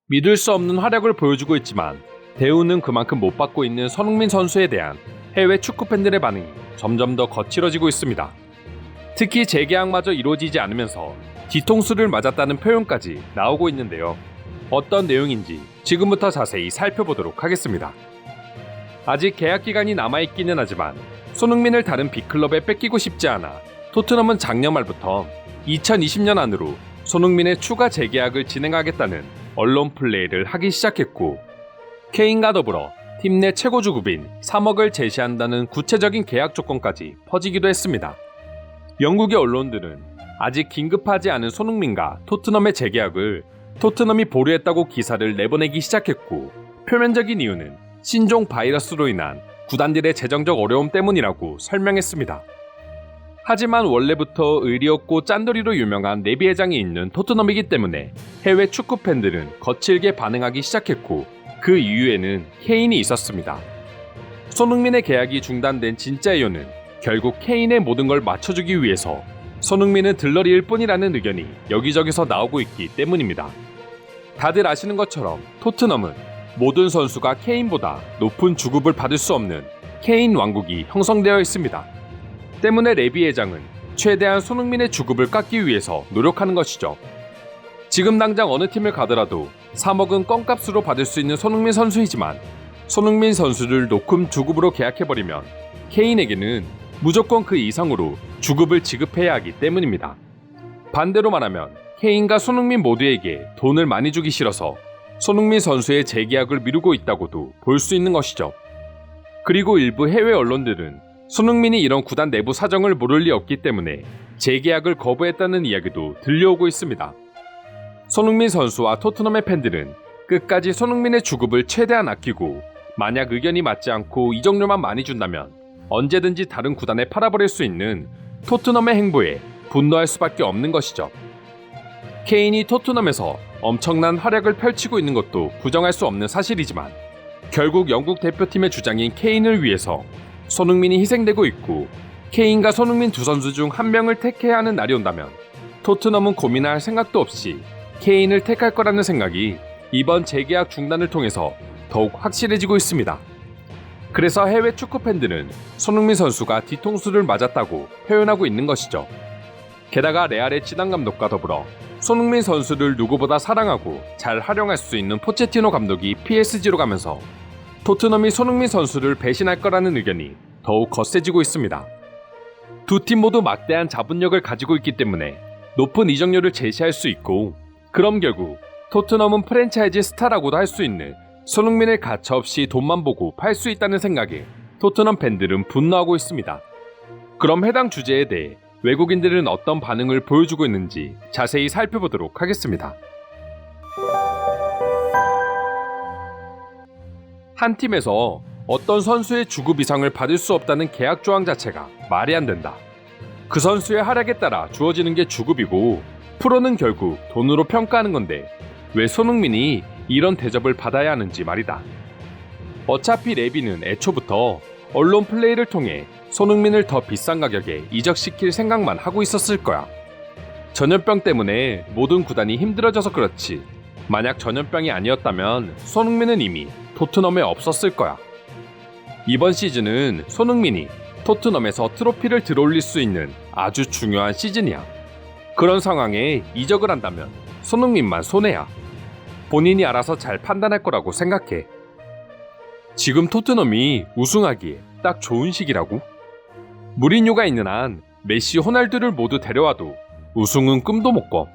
믿을 수 없는 활약을 보여주고 있지만 대우는 그만큼 못 받고 있는 손흥민 선수에 대한 해외 축구 팬들의 반응이 점점 더 거칠어지고 있습니다. 특히 재계약마저 이루어지지 않으면서 뒤통수를 맞았다는 표현까지 나오고 있는데요. 어떤 내용인지 지금부터 자세히 살펴보도록 하겠습니다. 아직 계약 기간이 남아있기는 하지만 손흥민을 다른 빅클럽에 뺏기고 싶지 않아 토트넘은 작년 말부터 2020년 안으로 손흥민의 추가 재계약을 진행하겠다는 언론 플레이를 하기 시작했고, 케인과 더불어 팀 내 최고 주급인 3억을 제시한다는 구체적인 계약 조건까지 퍼지기도 했습니다. 영국의 언론들은 아직 긴급하지 않은 손흥민과 토트넘의 재계약을 토트넘이 보류했다고 기사를 내보내기 시작했고, 표면적인 이유는 신종 바이러스로 인한 구단들의 재정적 어려움 때문이라고 설명했습니다. 하지만 원래부터 의리없고 짠돌이로 유명한 레비 회장이 있는 토트넘이기 때문에 해외 축구 팬들은 거칠게 반응하기 시작했고, 그 이유에는 케인이 있었습니다. 손흥민의 계약이 중단된 진짜 이유는 결국 케인의 모든 걸 맞춰주기 위해서 손흥민은 들러리일 뿐이라는 의견이 여기저기서 나오고 있기 때문입니다. 다들 아시는 것처럼 토트넘은 모든 선수가 케인보다 높은 주급을 받을 수 없는 케인 왕국이 형성되어 있습니다. 때문에 레비 회장은 최대한 손흥민의 주급을 깎기 위해서 노력하는 것이죠. 지금 당장 어느 팀을 가더라도 3억은 껌값으로 받을 수 있는 손흥민 선수이지만, 손흥민 선수를 높은 주급으로 계약해버리면 케인에게는 무조건 그 이상으로 주급을 지급해야 하기 때문입니다. 반대로 말하면 케인과 손흥민 모두에게 돈을 많이 주기 싫어서 손흥민 선수의 재계약을 미루고 있다고도 볼 수 있는 것이죠. 그리고 일부 해외 언론들은 손흥민이 이런 구단 내부 사정을 모를 리 없기 때문에 재계약을 거부했다는 이야기도 들려오고 있습니다. 손흥민 선수와 토트넘의 팬들은 끝까지 손흥민의 주급을 최대한 아끼고, 만약 의견이 맞지 않고 이적료만 많이 준다면 언제든지 다른 구단에 팔아버릴 수 있는 토트넘의 행보에 분노할 수밖에 없는 것이죠. 케인이 토트넘에서 엄청난 활약을 펼치고 있는 것도 부정할 수 없는 사실이지만, 결국 영국 대표팀의 주장인 케인을 위해서 손흥민이 희생되고 있고, 케인과 손흥민 두 선수 중 한 명을 택해야 하는 날이 온다면 토트넘은 고민할 생각도 없이 케인을 택할 거라는 생각이 이번 재계약 중단을 통해서 더욱 확실해지고 있습니다. 그래서 해외 축구 팬들은 손흥민 선수가 뒤통수를 맞았다고 표현하고 있는 것이죠. 게다가 레알의 지단 감독과 더불어 손흥민 선수를 누구보다 사랑하고 잘 활용할 수 있는 포체티노 감독이 PSG로 가면서 토트넘이 손흥민 선수를 배신할 거라는 의견이 더욱 거세지고 있습니다. 두 팀 모두 막대한 자본력을 가지고 있기 때문에 높은 이적료를 제시할 수 있고, 그럼 결국 토트넘은 프랜차이즈 스타라고도 할 수 있는 손흥민을 가차없이 돈만 보고 팔 수 있다는 생각에 토트넘 팬들은 분노하고 있습니다. 그럼 해당 주제에 대해 외국인들은 어떤 반응을 보여주고 있는지 자세히 살펴보도록 하겠습니다. 한 팀에서 어떤 선수의 주급 이상을 받을 수 없다는 계약 조항 자체가 말이 안 된다. 그 선수의 활약에 따라 주어지는 게 주급이고, 프로는 결국 돈으로 평가하는 건데 왜 손흥민이 이런 대접을 받아야 하는지 말이다. 어차피 레비는 애초부터 언론 플레이를 통해 손흥민을 더 비싼 가격에 이적시킬 생각만 하고 있었을 거야. 전염병 때문에 모든 구단이 힘들어져서 그렇지, 만약 전염병이 아니었다면 손흥민은 이미 토트넘에 없었을 거야. 이번 시즌은 손흥민이 토트넘에서 트로피를 들어올릴 수 있는 아주 중요한 시즌이야. 그런 상황에 이적을 한다면 손흥민만 손해야. 본인이 알아서 잘 판단할 거라고 생각해. 지금 토트넘이 우승하기에 딱 좋은 시기라고? 무리뉴가 있는 한 메시, 호날두를 모두 데려와도 우승은 꿈도 못 꿔.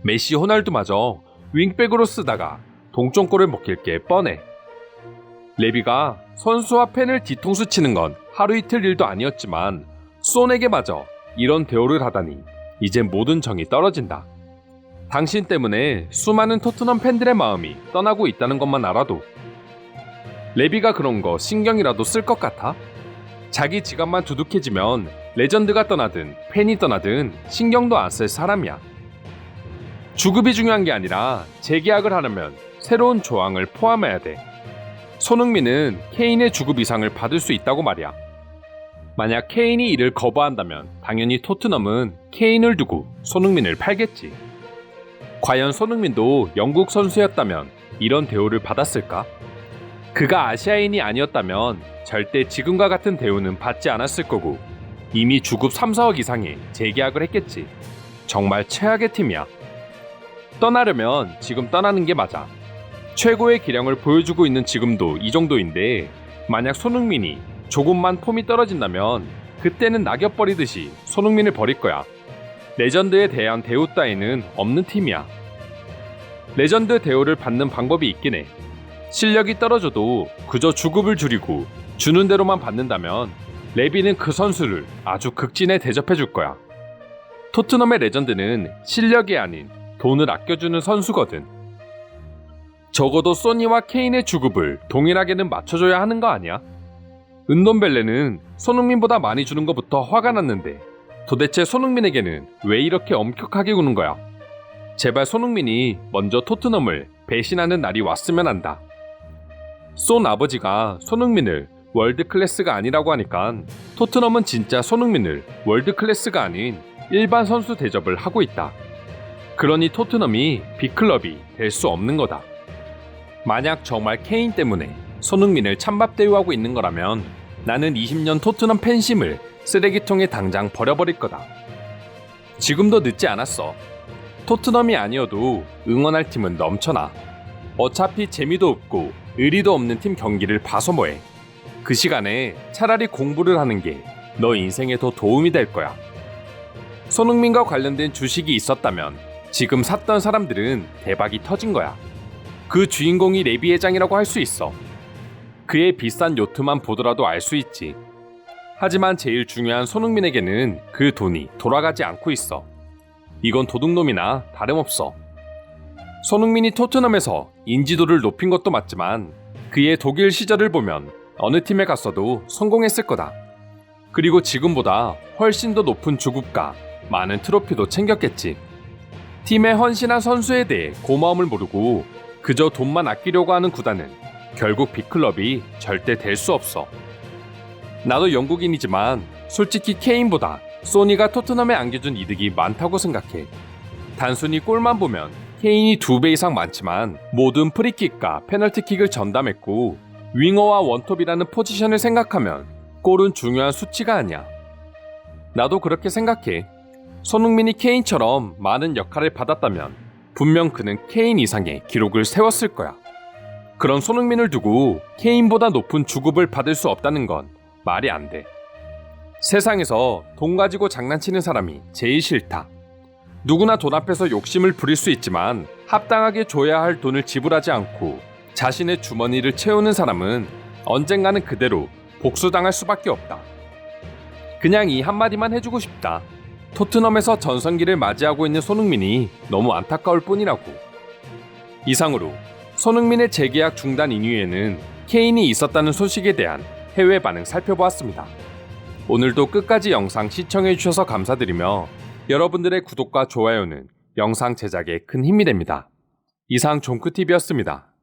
메시, 호날두마저 윙백으로 쓰다가 동점골을 먹힐 게 뻔해. 레비가 선수와 팬을 뒤통수 치는 건 하루 이틀 일도 아니었지만 손에게마저 이런 대우를 하다니 이제 모든 정이 떨어진다. 당신 때문에 수많은 토트넘 팬들의 마음이 떠나고 있다는 것만 알아도. 레비가 그런 거 신경이라도 쓸 것 같아? 자기 지갑만 두둑해지면 레전드가 떠나든 팬이 떠나든 신경도 안 쓸 사람이야. 주급이 중요한 게 아니라 재계약을 하려면 새로운 조항을 포함해야 돼. 손흥민은 케인의 주급 이상을 받을 수 있다고 말이야. 만약 케인이 이를 거부한다면 당연히 토트넘은 케인을 두고 손흥민을 팔겠지. 과연 손흥민도 영국 선수였다면 이런 대우를 받았을까? 그가 아시아인이 아니었다면 절대 지금과 같은 대우는 받지 않았을 거고 이미 주급 3, 4억 이상의 재계약을 했겠지. 정말 최악의 팀이야. 떠나려면 지금 떠나는 게 맞아. 최고의 기량을 보여주고 있는 지금도 이 정도인데 만약 손흥민이 조금만 폼이 떨어진다면 그때는 낙엽 버리듯이 손흥민을 버릴 거야. 레전드에 대한 대우 따위는 없는 팀이야. 레전드 대우를 받는 방법이 있긴 해. 실력이 떨어져도 그저 주급을 줄이고 주는 대로만 받는다면 레비는 그 선수를 아주 극진에 대접해 줄 거야. 토트넘의 레전드는 실력이 아닌 돈을 아껴주는 선수거든. 적어도 소니와 케인의 주급을 동일하게는 맞춰줘야 하는 거 아니야? 은돈벨레는 손흥민보다 많이 주는 것부터 화가 났는데 도대체 손흥민에게는 왜 이렇게 엄격하게 구는 거야? 제발 손흥민이 먼저 토트넘을 배신하는 날이 왔으면 한다. 손 아버지가 손흥민을 월드클래스가 아니라고 하니까 토트넘은 진짜 손흥민을 월드클래스가 아닌 일반 선수 대접을 하고 있다. 그러니 토트넘이 빅클럽이 될 수 없는 거다. 만약 정말 케인 때문에 손흥민을 찬밥 대우하고 있는 거라면 나는 20년 토트넘 팬심을 쓰레기통에 당장 버려버릴 거다. 지금도 늦지 않았어. 토트넘이 아니어도 응원할 팀은 넘쳐나. 어차피 재미도 없고 의리도 없는 팀 경기를 봐서 뭐해. 그 시간에 차라리 공부를 하는 게 너 인생에 더 도움이 될 거야. 손흥민과 관련된 주식이 있었다면 지금 샀던 사람들은 대박이 터진 거야. 그 주인공이 레비 회장이라고 할 수 있어. 그의 비싼 요트만 보더라도 알 수 있지. 하지만 제일 중요한 손흥민에게는 그 돈이 돌아가지 않고 있어. 이건 도둑놈이나 다름없어. 손흥민이 토트넘에서 인지도를 높인 것도 맞지만 그의 독일 시절을 보면 어느 팀에 갔어도 성공했을 거다. 그리고 지금보다 훨씬 더 높은 주급과 많은 트로피도 챙겼겠지. 팀에 헌신한 선수에 대해 고마움을 모르고 그저 돈만 아끼려고 하는 구단은 결국 빅클럽이 절대 될 수 없어. 나도 영국인이지만 솔직히 케인보다 소니가 토트넘에 안겨준 이득이 많다고 생각해. 단순히 골만 보면 케인이 2배 이상 많지만 모든 프리킥과 페널티킥을 전담했고 윙어와 원톱이라는 포지션을 생각하면 골은 중요한 수치가 아니야. 나도 그렇게 생각해. 손흥민이 케인처럼 많은 역할을 받았다면 분명 그는 케인 이상의 기록을 세웠을 거야. 그런 손흥민을 두고 케인보다 높은 주급을 받을 수 없다는 건 말이 안 돼. 세상에서 돈 가지고 장난치는 사람이 제일 싫다. 누구나 돈 앞에서 욕심을 부릴 수 있지만 합당하게 줘야 할 돈을 지불하지 않고 자신의 주머니를 채우는 사람은 언젠가는 그대로 복수당할 수밖에 없다. 그냥 이 한마디만 해주고 싶다. 토트넘에서 전성기를 맞이하고 있는 손흥민이 너무 안타까울 뿐이라고. 이상으로 손흥민의 재계약 중단 이유에는 케인이 있었다는 소식에 대한 해외 반응 살펴보았습니다. 오늘도 끝까지 영상 시청해주셔서 감사드리며 여러분들의 구독과 좋아요는 영상 제작에 큰 힘이 됩니다. 이상 종크TV였습니다.